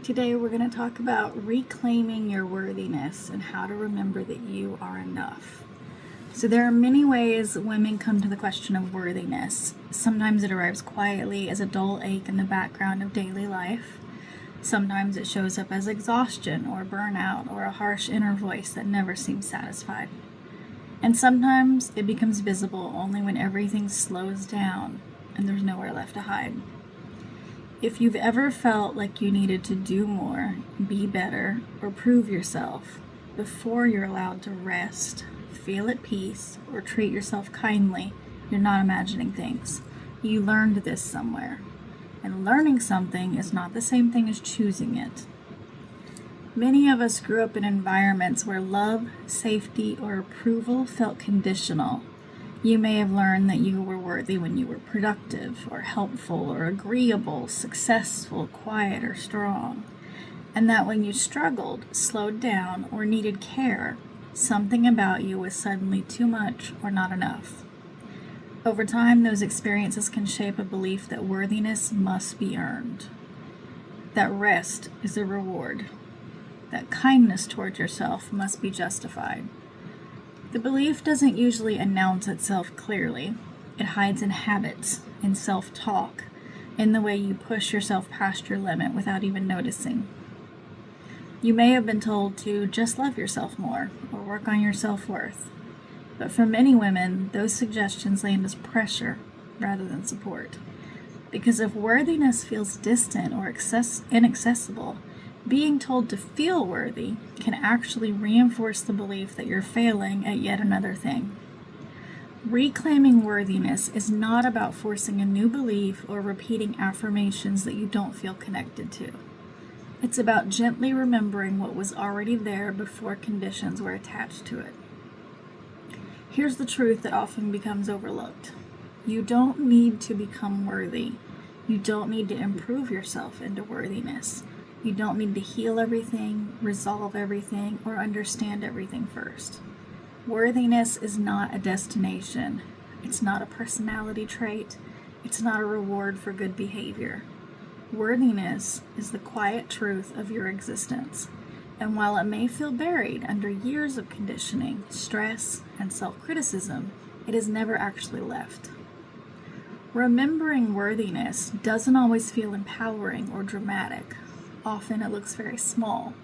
Today we're going to talk about reclaiming your worthiness and how to remember that you are enough. So there are many ways women come to the question of worthiness. Sometimes it arrives quietly as a dull ache in the background of daily life. Sometimes it shows up as exhaustion or burnout or a harsh inner voice that never seems satisfied. And sometimes it becomes visible only when everything slows down and there's nowhere left to hide. If you've ever felt like you needed to do more, be better, or prove yourself before you're allowed to rest, feel at peace, or treat yourself kindly, you're not imagining things. You learned this somewhere. And learning something is not the same thing as choosing it. Many of us grew up in environments where love, safety, or approval felt conditional. You may have learned that you were worthy when you were productive, or helpful, or agreeable, successful, quiet, or strong. And that when you struggled, slowed down, or needed care, something about you was suddenly too much or not enough. Over time, those experiences can shape a belief that worthiness must be earned, that rest is a reward, that kindness toward yourself must be justified. The belief doesn't usually announce itself clearly. It hides in habits, in self-talk, in the way you push yourself past your limit without even noticing. You may have been told to just love yourself more or work on your self-worth. But for many women, those suggestions land as pressure rather than support. Because if worthiness feels distant or inaccessible, being told to feel worthy can actually reinforce the belief that you're failing at yet another thing. Reclaiming worthiness is not about forcing a new belief or repeating affirmations that you don't feel connected to. It's about gently remembering what was already there before conditions were attached to it. Here's the truth that often becomes overlooked. You don't need to become worthy. You don't need to improve yourself into worthiness. You don't need to heal everything, resolve everything, or understand everything first. Worthiness is not a destination. It's not a personality trait. It's not a reward for good behavior. Worthiness is the quiet truth of your existence. And while it may feel buried under years of conditioning, stress, and self-criticism, it is never actually left. Remembering worthiness doesn't always feel empowering or dramatic. Often it looks very small.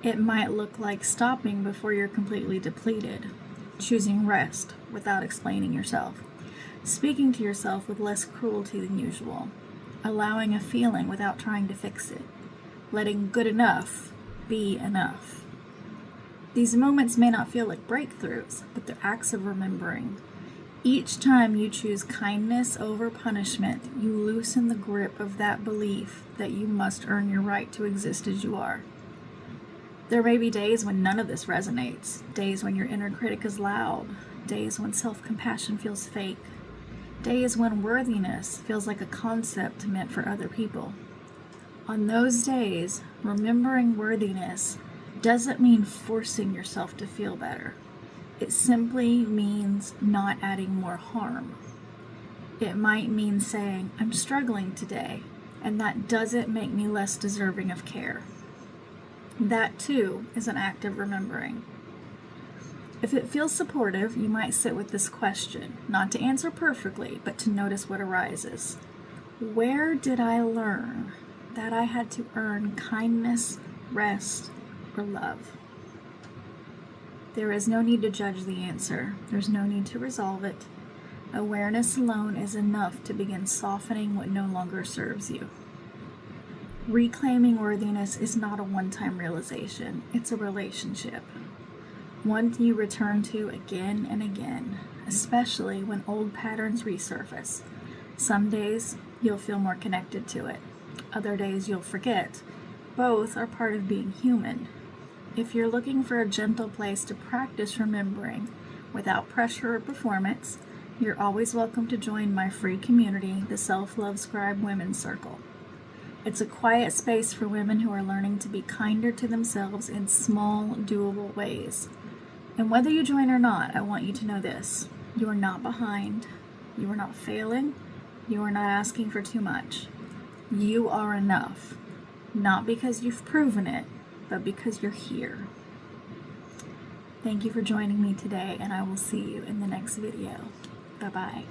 It might look like stopping before you're completely depleted, choosing rest without explaining yourself, speaking to yourself with less cruelty than usual, allowing a feeling without trying to fix it, letting good enough be enough. These moments may not feel like breakthroughs, but they're acts of remembering. Each time you choose kindness over punishment, you loosen the grip of that belief that you must earn your right to exist as you are. There may be days when none of this resonates, days when your inner critic is loud, days when self-compassion feels fake, days when worthiness feels like a concept meant for other people. On those days, remembering worthiness doesn't mean forcing yourself to feel better. It simply means not adding more harm. It might mean saying, I'm struggling today, and that doesn't make me less deserving of care. That too is an act of remembering. If it feels supportive, you might sit with this question, not to answer perfectly, but to notice what arises. Where did I learn that I had to earn kindness, rest, or love? There is no need to judge the answer. There's no need to resolve it. Awareness alone is enough to begin softening what no longer serves you. Reclaiming worthiness is not a one-time realization. It's a relationship. One you return to again and again, especially when old patterns resurface. Some days you'll feel more connected to it. Other days you'll forget. Both are part of being human. If you're looking for a gentle place to practice remembering without pressure or performance, you're always welcome to join my free community, the Self-Love Scribe Women's Circle. It's a quiet space for women who are learning to be kinder to themselves in small, doable ways. And whether you join or not, I want you to know this. You are not behind. You are not failing. You are not asking for too much. You are enough. not because you've proven it, but because you're here. Thank you for joining me today, and I will see you in the next video. Bye-bye.